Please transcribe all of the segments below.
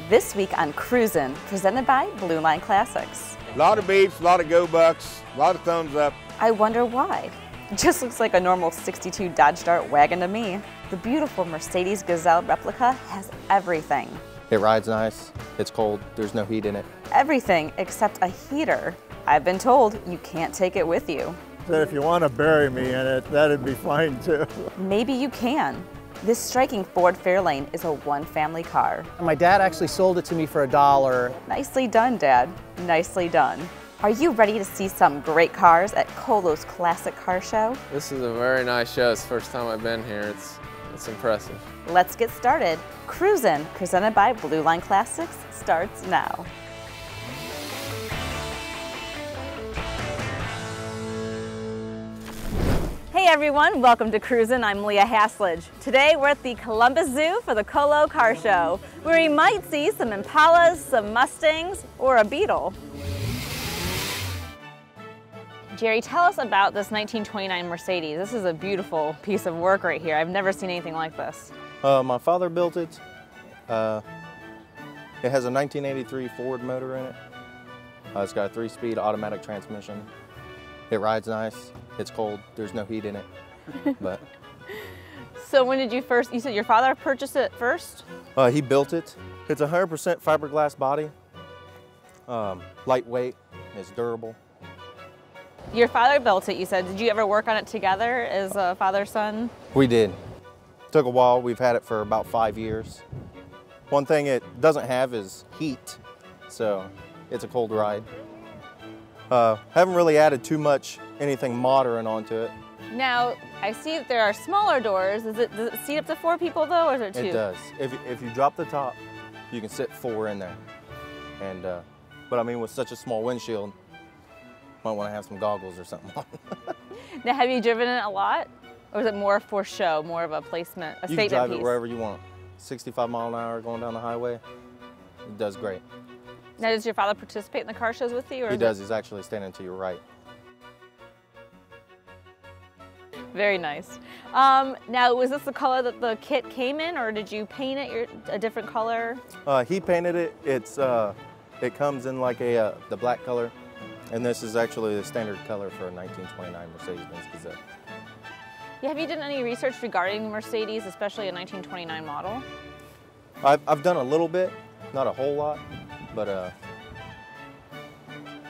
This week on Cruisin', presented by Blue Line Classics. A lot of beeps, a lot of go bucks, a lot of thumbs up. I wonder why. Just looks like a normal 62 Dodge Dart wagon to me. The beautiful Mercedes Gazelle replica has everything. It rides nice, it's cold, there's no heat in it. Everything except a heater. I've been told you can't take it with you. That if you want to bury me in it, that'd be fine too. Maybe you can. This striking Ford Fairlane is a one-family car. My dad actually sold it to me for $1. Nicely done, Dad. Nicely done. Are you ready to see some great cars at Colo's Classic Car Show? This is a very nice show. It's the first time I've been here. It's impressive. Let's get started. Cruisin', presented by Blue Line Classics, starts now. Hey everyone, welcome to Cruisin'. I'm Leah Haslage. Today we're at the Columbus Zoo for the Colo Car Show, where you might see some Impalas, some Mustangs, or a Beetle. Jerry, tell us about this 1929 Mercedes. This is a beautiful piece of work right here. I've never seen anything like this. My father built it. It has a 1983 Ford motor in it. It's got a 3-speed automatic transmission. It rides nice, it's cold, there's no heat in it, but. So when did you said your father purchased it first? He built it. It's 100% fiberglass body, lightweight, it's durable. Your father built it, you said. Did you ever work on it together as a father-son? We did. Took a while, we've had it for about 5 years. One thing it doesn't have is heat, so it's a cold ride. Haven't really added too much anything modern onto it. Now, I see that there are smaller doors. Does it seat up to 4 people though, or is it 2? It does. If you drop the top, you can sit 4 in there. And but I mean, with such a small windshield, might want to have some goggles or something on. Now, have you driven it a lot, or is it more for show, more of a placement, a statement piece? You can drive it wherever you want. 65 mile an hour going down the highway, it does great. Now, does your father participate in the car shows with you? Or he does. He's actually standing to your right. Very nice. Now, was this the color that the kit came in, or did you paint it a different color? He painted it. It comes in like the black color, and this is actually the standard color for a 1929 Mercedes-Benz Gazelle. Yeah, have you done any research regarding Mercedes, especially a 1929 model? I've done a little bit, not a whole lot. But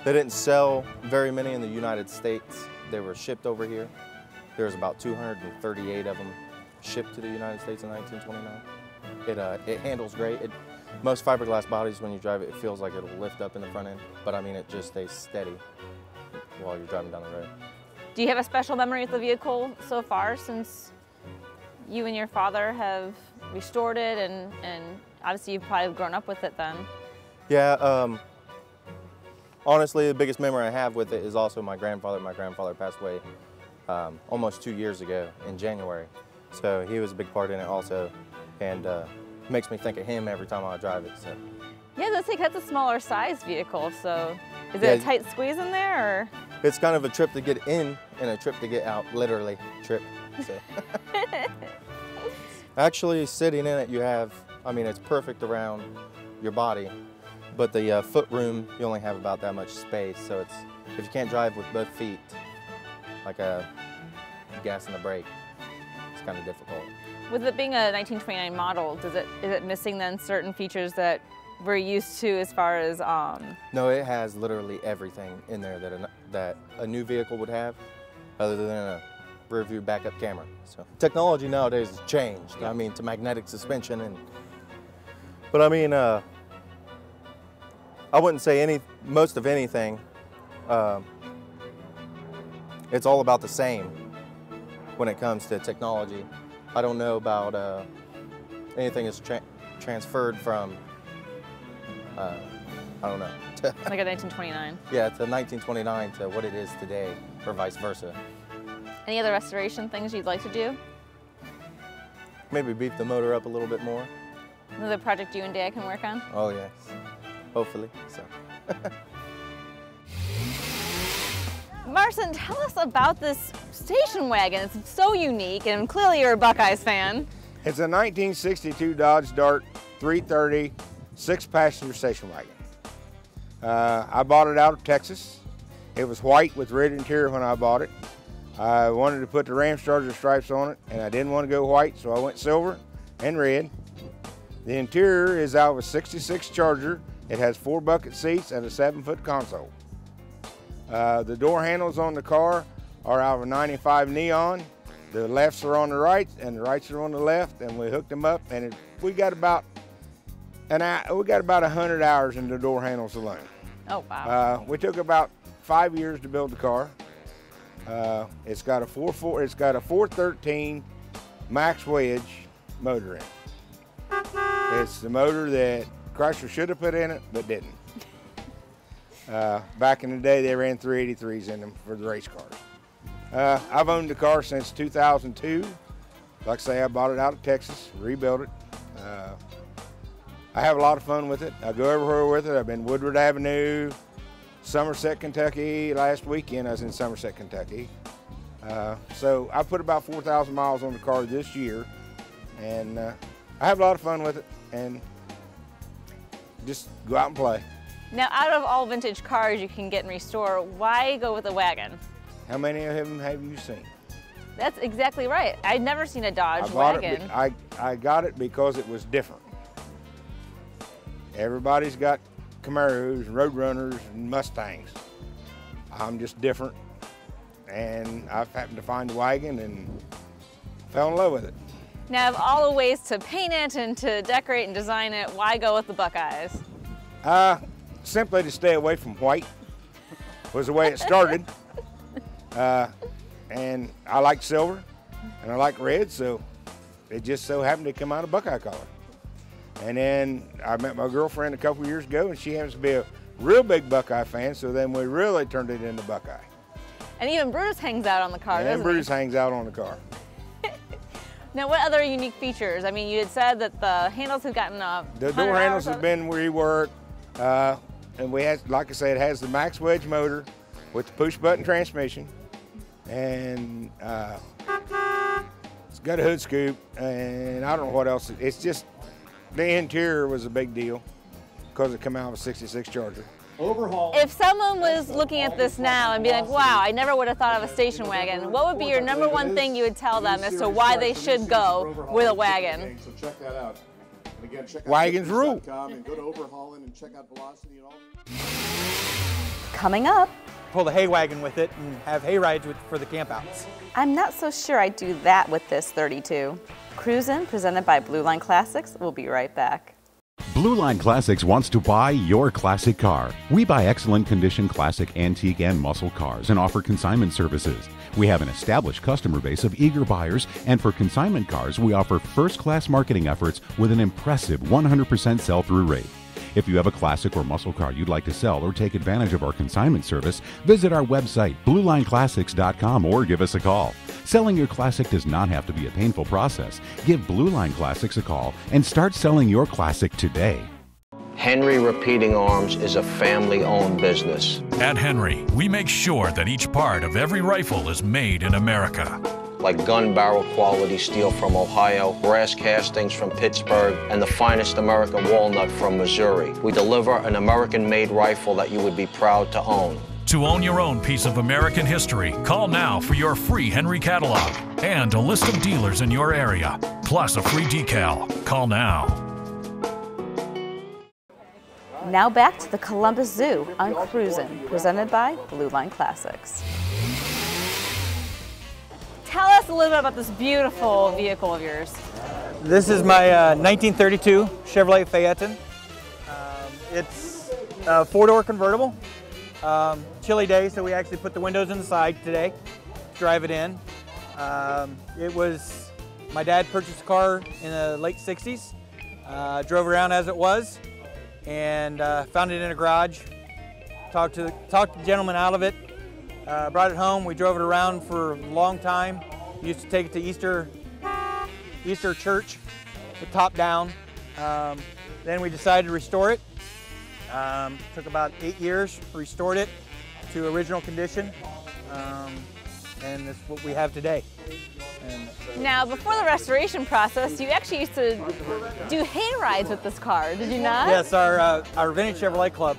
they didn't sell very many in the United States. They were shipped over here. There's about 238 of them shipped to the United States in 1929. It handles great. Most fiberglass bodies, when you drive it, it feels like it'll lift up in the front end, but I mean, it just stays steady while you're driving down the road. Do you have a special memory with the vehicle so far, since you and your father have restored it, and obviously you've probably grown up with it then? Yeah, honestly, the biggest memory I have with it is also my grandfather. My grandfather passed away almost 2 years ago in January. So he was a big part in it also, and makes me think of him every time I drive it. So. Yeah, that's like, that's a smaller size vehicle, so is it a tight squeeze in there, or? It's kind of a trip to get in and a trip to get out, literally, trip. So. Actually, sitting in it, you have, I mean, it's perfect around your body. But the foot room, you only have about that much space, so if you can't drive with both feet, like a gas and a brake, it's kind of difficult. With it being a 1929 model, is it missing then certain features that we're used to as far as? No, it has literally everything in there that a new vehicle would have, other than a rear view backup camera. So technology nowadays has changed. Yeah. I mean, to magnetic suspension but I mean. I wouldn't say most of anything. It's all about the same when it comes to technology. I don't know about anything that's transferred from, I don't know. Like a 1929? Yeah, to 1929 to what it is today, or vice versa. Any other restoration things you'd like to do? Maybe beef the motor up a little bit more. Another project you and Dad can work on? Oh, yes. Hopefully, so. Marson, tell us about this station wagon. It's so unique, and clearly you're a Buckeyes fan. It's a 1962 Dodge Dart 330 6-passenger station wagon. I bought it out of Texas. It was white with red interior when I bought it. I wanted to put the Ram Charger stripes on it, and I didn't want to go white, so I went silver and red. The interior is out of a 66 Charger. It has 4 bucket seats and a 7-foot console. The door handles on the car are out of a 95 Neon. The lefts are on the right and the rights are on the left, and we hooked them up, and we got about 100 hours in the door handles alone. Oh, wow. We took about 5 years to build the car. It's got a 413 max wedge motor in it. It's the motor that Chrysler should have put in it, but didn't. Back in the day, they ran 383s in them for the race cars. I've owned the car since 2002. Like I say, I bought it out of Texas, rebuilt it. I have a lot of fun with it. I go everywhere with it. I've been Woodward Avenue, Somerset, Kentucky. Last weekend I was in Somerset, Kentucky. So I put about 4,000 miles on the car this year, and I have a lot of fun with it, and just go out and play. Now, out of all vintage cars you can get and restore, why go with a wagon? How many of them have you seen? That's exactly right. I've never seen a Dodge wagon. I got it because it was different. Everybody's got Camaros, Roadrunners, and Mustangs. I'm just different, and I happened to find the wagon and fell in love with it. Now, of all the ways to paint it and to decorate and design it, why go with the Buckeyes? Simply to stay away from white was the way it started. And I like silver and I like red, so it just so happened to come out of Buckeye color. And then I met my girlfriend a couple years ago, and she happens to be a real big Buckeye fan, so then we really turned it into Buckeye. And even Bruce hangs out on the car, doesn't he? And Bruce hangs out on the car. Now, what other unique features? I mean, you had said that the handles have gotten the door handles have been reworked, and we had, like I said, it has the max wedge motor with the push button transmission, and it's got a hood scoop, and I don't know what else. It's just the interior was a big deal because it came out of a 66 Charger. Overhaul. If someone was looking at this now and be like, wow, I never would have thought of a station wagon, what would be your #1 thing you would tell them as to why they should go with a wagon? So check that out. And again, check out Wagons rule. and go to Overhauling and check out Velocity and all. Coming up, Pull the hay wagon with it and have hay rides for the campouts. I'm not so sure I'd do that with this 32. Cruisin', presented by Blue Line Classics. We'll be right back. Blue Line Classics wants to buy your classic car. We buy excellent condition classic, antique, and muscle cars and offer consignment services. We have an established customer base of eager buyers, and for consignment cars, we offer first-class marketing efforts with an impressive 100% sell-through rate. If you have a classic or muscle car you'd like to sell or take advantage of our consignment service, visit our website, BlueLineClassics.com, or give us a call. Selling your classic does not have to be a painful process. Give Blue Line Classics a call and start selling your classic today. Henry Repeating Arms is a family-owned business. At Henry, we make sure that each part of every rifle is made in America. Like gun barrel quality steel from Ohio, brass castings from Pittsburgh, and the finest American walnut from Missouri. We deliver an American-made rifle that you would be proud to own. To own your own piece of American history, call now for your free Henry catalog and a list of dealers in your area, plus a free decal. Call now. Now back to the Columbus Zoo on Cruisin', presented by Blue Line Classics. Tell us a little bit about this beautiful vehicle of yours. This is my 1932 Chevrolet Phaeton. It's a 4-door convertible. Chilly day, so we actually put the windows inside today to drive it in. It was, my dad purchased a car in the late 60s, drove around as it was, and found it in a garage. Talked the gentleman out of it, brought it home. We drove it around for a long time. Used to take it to Easter church, the top down. Then we decided to restore it. Took about 8 years, restored it to original condition, and that's what we have today. Now, before the restoration process, you actually used to do hay rides with this car, did you not? Yes, our vintage Chevrolet club,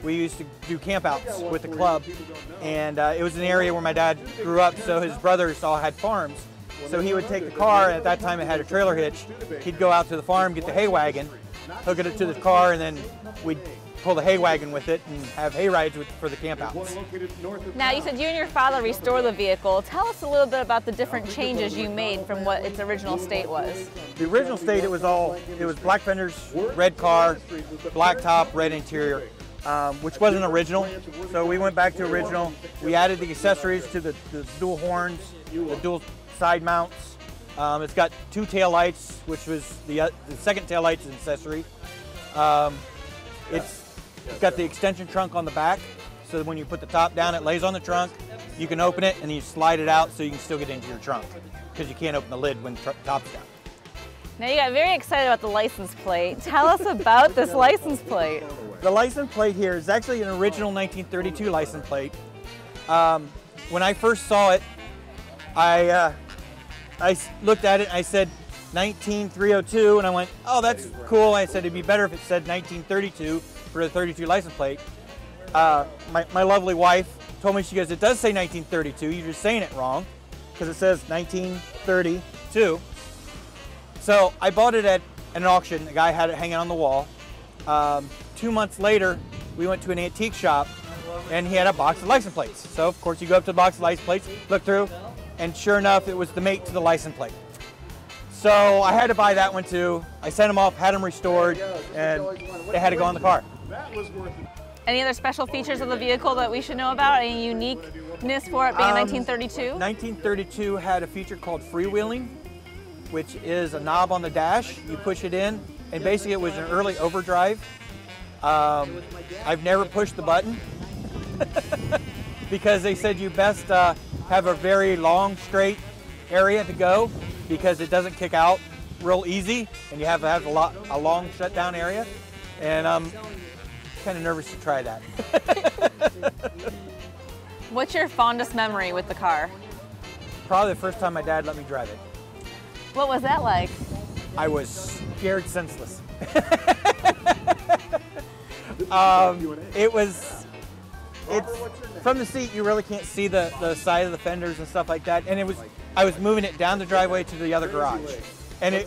we used to do campouts with the club, and it was an area where my dad grew up, so his brothers all had farms. So he would take the car, and at that time it had a trailer hitch. He'd go out to the farm, get the hay wagon, hook it to the car, and then we'd pull the hay wagon with it and have hay rides for the campouts. Now, you said you and your father restored the vehicle. Tell us a little bit about the different changes you made from what its original state was. The original state, it was black fenders, red car, black top, red interior, which wasn't original. So we went back to original. We added the accessories to the dual horns, the dual side mounts. It's got 2 tail lights, which was the second tail light's an accessory. It's got the extension trunk on the back, so that when you put the top down, it lays on the trunk. You can open it and you slide it out so you can still get into your trunk, because you can't open the lid when the top's down. Now, you got very excited about the license plate. Tell us about this license plate. The license plate here is actually an original 1932 license plate. When I first saw it, I looked at it and I said 19302, and I went, oh, that's cool. I said it'd be better if it said 1932 for the 32 license plate. My lovely wife told me, she goes, it does say 1932, you're just saying it wrong, because it says 1932. So I bought it at an auction. A guy had it hanging on the wall. 2 months later, we went to an antique shop, and he had a box of license plates. So of course you go up to the box of license plates, look through, and sure enough, it was the mate to the license plate. So I had to buy that one too. I sent them off, had them restored, and they had to go on the car. Any other special features of the vehicle that we should know about? Any uniqueness for it being 1932? 1932 had a feature called freewheeling, which is a knob on the dash. You push it in, and basically it was an early overdrive. I've never pushed the button because they said you best have a very long, straight area to go, because it doesn't kick out real easy, and you have to have a long shutdown area. And I'm kind of nervous to try that. What's your fondest memory with the car? Probably the first time my dad let me drive it. What was that like? I was scared senseless. It's from the seat, you really can't see the side of the fenders and stuff like that. And I was moving it down the driveway to the other garage. And it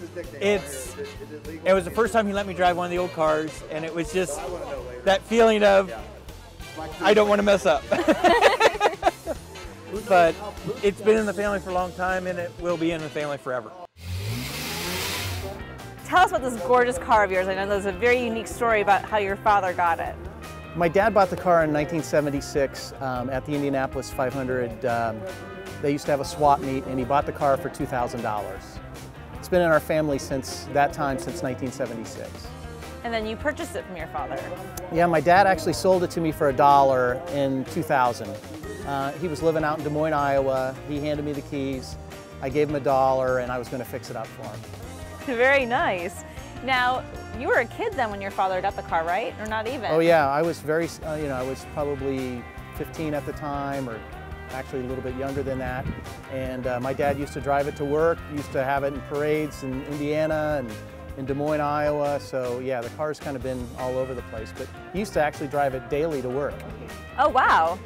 was the first time he let me drive one of the old cars, and it was just that feeling of, I don't want to mess up. But it's been in the family for a long time, and it will be in the family forever. Tell us about this gorgeous car of yours. I know there's a very unique story about how your father got it. My dad bought the car in 1976 at the Indianapolis 500. They used to have a swap meet, and he bought the car for $2,000. It's been in our family since that time, since 1976. And then you purchased it from your father. Yeah, my dad actually sold it to me for $1 in 2000. He was living out in Des Moines, Iowa. He handed me the keys. I gave him $1, and I was going to fix it up for him. Very nice. Now, you were a kid then when your father got the car, right? Or not even? Oh yeah, I was very, I was probably 15 at the time, or actually a little bit younger than that. And my dad used to drive it to work, used to have it in parades in Indiana and in Des Moines, Iowa. So yeah, the car's kind of been all over the place, but he used to actually drive it daily to work. Oh wow.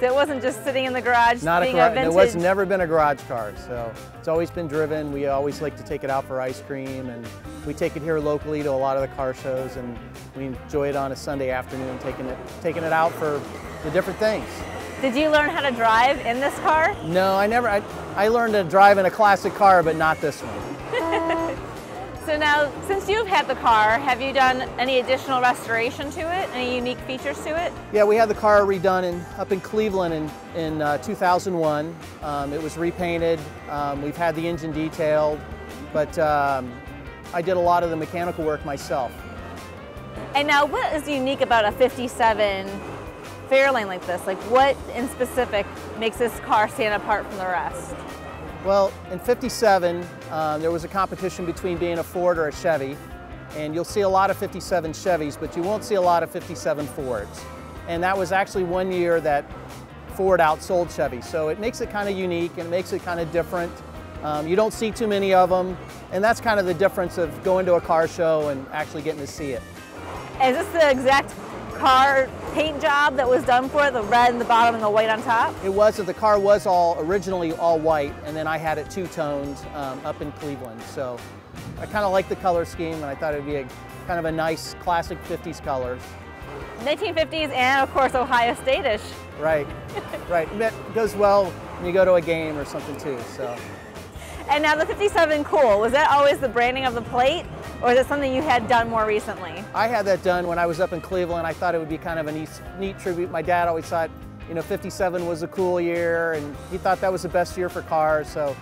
So it wasn't just sitting in the garage being a vintage? It was never been a garage car, so it's always been driven. We always like to take it out for ice cream, and we take it here locally to a lot of the car shows, and we enjoy it on a Sunday afternoon, taking it out for the different things. Did you learn how to drive in this car? No, I never. I learned to drive in a classic car, but not this one. So now, since you've had the car, have you done any additional restoration to it? Any unique features to it? Yeah, we had the car redone up in Cleveland in 2001. It was repainted. We've had the engine detailed, but I did a lot of the mechanical work myself. And now, what is unique about a 57 Fairlane like this? Like, what in specific makes this car stand apart from the rest? Well, in 57, there was a competition between being a Ford or a Chevy, and you'll see a lot of 57 Chevys, but you won't see a lot of 57 Fords. And that was actually one year that Ford outsold Chevy, so it makes it kind of unique and it makes it kind of different. You don't see too many of them, and that's kind of the difference of going to a car show and actually getting to see it. Is this the exact car paint job that was done for it, the red in the bottom and the white on top? It was. The car was originally all white, and then I had it two-toned up in Cleveland. So I kind of like the color scheme, and I thought it would be kind of a nice classic 50s colors. 1950s and of course Ohio State-ish. Right, right. That goes well when you go to a game or something too. So. And now the 57 Cool, was that always the branding of the plate, or is it something you had done more recently? I had that done when I was up in Cleveland. I thought it would be kind of a neat tribute. My dad always thought, 57 was a cool year, and he thought that was the best year for cars. So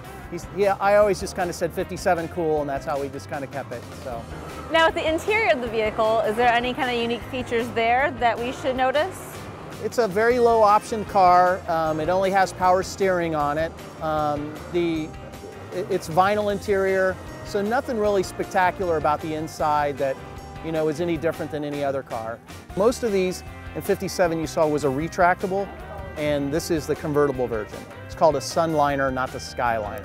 I always just kind of said 57 Cool, and that's how we just kind of kept it. So. Now with the interior of the vehicle, is there any kind of unique features there that we should notice? It's a very low option car. It only has power steering on it. It's vinyl interior, so nothing really spectacular about the inside that is any different than any other car. Most of these in 57 you saw was a retractable, and this is the convertible version. It's called a Sunliner, not the Skyliner.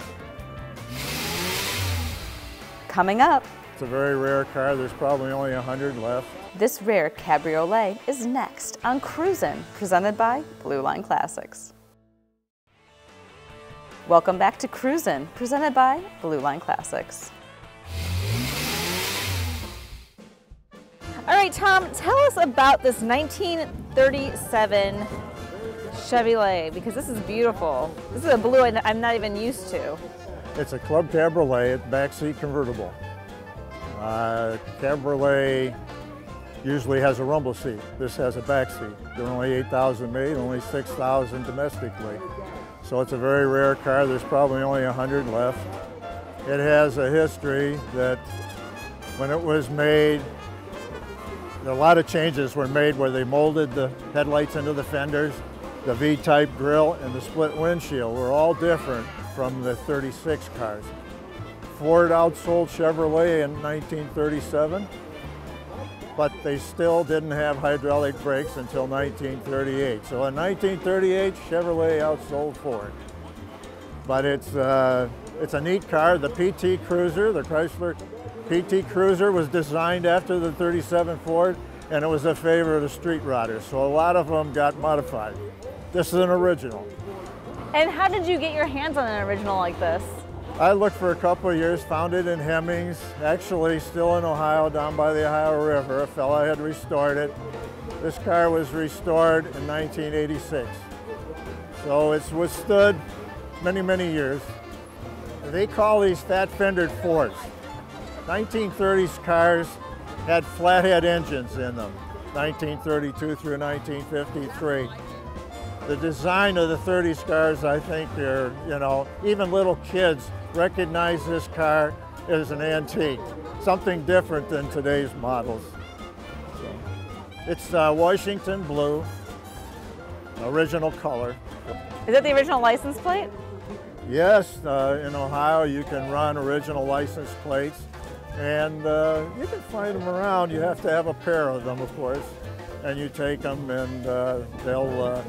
Coming up. It's a very rare car. There's probably only 100 left. This rare cabriolet is next on Cruisin', presented by Blue Line Classics. Welcome back to Cruisin', presented by Blue Line Classics. All right, Tom, tell us about this 1937 Chevy Leigh, because this is beautiful. This is a blue I'm not even used to. It's a Club Cabriolet, it's backseat convertible. Cabriolet usually has a rumble seat. This has a back seat. There are only 8,000 made, only 6,000 domestically. So it's a very rare car. There's probably only 100 left. It has a history that when it was made, a lot of changes were made where they molded the headlights into the fenders. The V-type grille and the split windshield were all different from the 36 cars. Ford outsold Chevrolet in 1937, but they still didn't have hydraulic brakes until 1938. So in 1938, Chevrolet outsold Ford. But it's a neat car. The PT Cruiser, the Chrysler PT Cruiser, was designed after the 37 Ford, and it was a favorite of street riders. So a lot of them got modified. This is an original. And how did you get your hands on an original like this? I looked for a couple of years, found it in Hemmings, actually still in Ohio, down by the Ohio River. A fella had restored it. This car was restored in 1986. So it's withstood many, many years. They call these fat-fendered Fords. 1930s cars had flathead engines in them, 1932 through 1953. The design of the 30s cars, I think, are, even little kids recognize this car as an antique, something different than today's models. So, it's Washington blue, original color. Is that the original license plate? Yes, in Ohio you can run original license plates, and you can find them around. You have to have a pair of them, of course, and you take them and they'll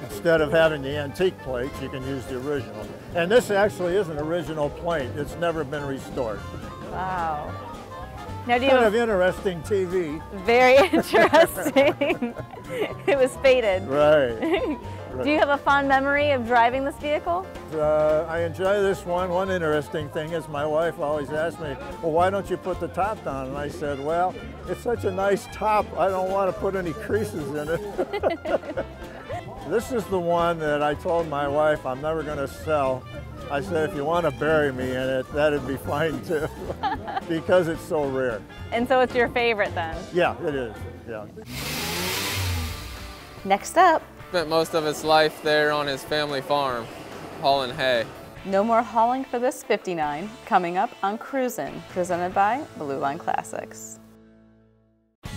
instead of having the antique plates, you can use the original. And this actually is an original plate. It's never been restored. Wow. Now, do you kind of interesting TV. Very interesting. It was faded. Right. Do you have a fond memory of driving this vehicle? I enjoy this one. One interesting thing is my wife always asks me, well, why don't you put the top down? And I said, well, it's such a nice top, I don't want to put any creases in it. This is the one that I told my wife I'm never going to sell. I said, if you want to bury me in it, that'd be fine too, because it's so rare. And so it's your favorite then? Yeah, it is, yeah. Next up. Spent most of his life there on his family farm, hauling hay. No more hauling for this 59, coming up on Cruisin', presented by Blue Line Classics.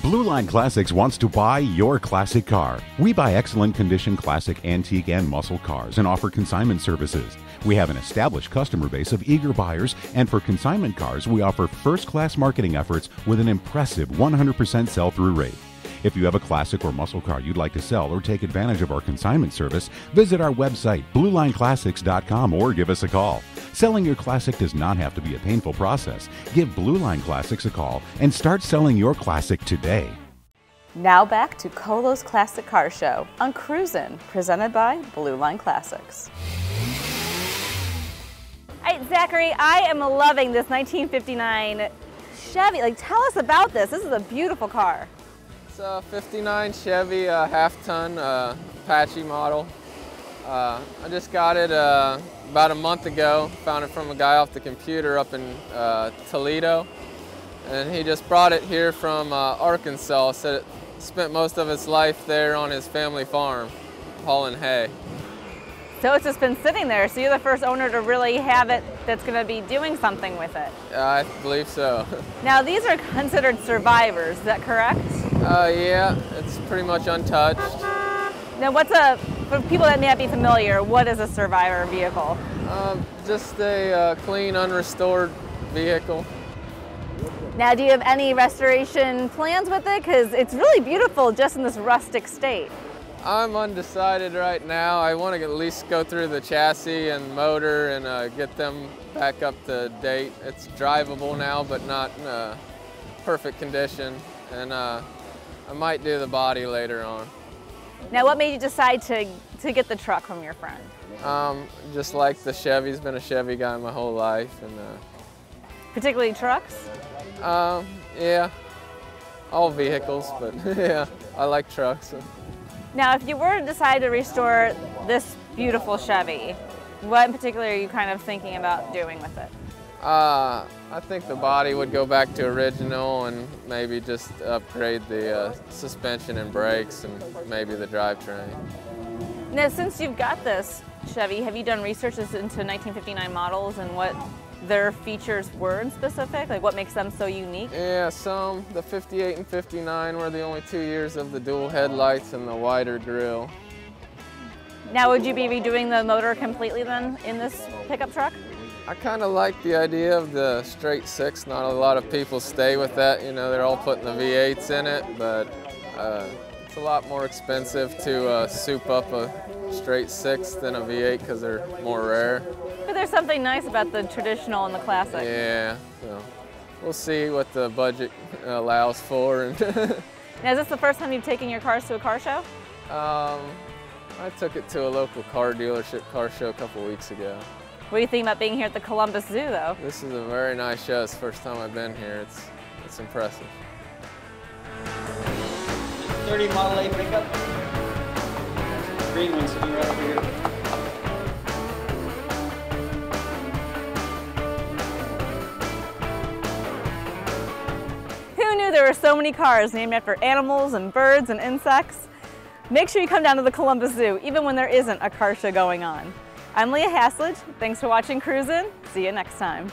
Blue Line Classics wants to buy your classic car. We buy excellent condition classic, antique, and muscle cars and offer consignment services. We have an established customer base of eager buyers, and for consignment cars, we offer first-class marketing efforts with an impressive 100% sell-through rate. If you have a classic or muscle car you'd like to sell or take advantage of our consignment service, visit our website, BlueLineClassics.com, or give us a call. Selling your classic does not have to be a painful process. Give Blue Line Classics a call and start selling your classic today. Now back to Colo's Classic Car Show on Cruisin', presented by Blue Line Classics. All right, Zachary, I am loving this 1959 Chevy. Like, tell us about this. This is a beautiful car. It's a 59 Chevy half-ton Apache model. I just got it about a month ago. Found it from a guy off the computer up in Toledo. And he just brought it here from Arkansas. Said it spent most of its life there on his family farm, hauling hay. So it's just been sitting there, so you're the first owner to really have it that's going to be doing something with it. I believe so. Now these are considered survivors, is that correct? Yeah, it's pretty much untouched. Now for people that may not be familiar, what is a survivor vehicle? Just a clean, unrestored vehicle. Now, do you have any restoration plans with it? Because it's really beautiful just in this rustic state. I'm undecided right now. I want to at least go through the chassis and motor and get them back up to date. It's drivable now, but not in perfect condition. And I might do the body later on. Now, what made you decide to get the truck from your friend? Just like the Chevy's been a Chevy guy my whole life. And particularly trucks? Yeah, all vehicles, but yeah, I like trucks. Now, if you were to decide to restore this beautiful Chevy, what in particular are you kind of thinking about doing with it? I think the body would go back to original and maybe just upgrade the suspension and brakes and maybe the drivetrain. Now, since you've got this Chevy, have you done research into 1959 models and what their features were in specific? Like what makes them so unique? Yeah, the 58 and 59 were the only 2 years of the dual headlights and the wider grille. Now, would you be redoing the motor completely then in this pickup truck? I kind of like the idea of the straight six. Not a lot of people stay with that. You know, they're all putting the V8s in it, but it's a lot more expensive to soup up a straight six than a V8 because they're more rare. But there's something nice about the traditional and the classic. Yeah, so we'll see what the budget allows for. Now, is this the first time you've taken your cars to a car show? I took it to a local car dealership car show a couple weeks ago. What do you think about being here at the Columbus Zoo, though? This is a very nice show. It's the first time I've been here. It's impressive. 30 Model A pickup. Green one sitting right over here. Who knew there were so many cars named after animals and birds and insects? Make sure you come down to the Columbus Zoo, even when there isn't a car show going on. I'm Leah Haslage. Thanks for watching Cruisin'. See you next time.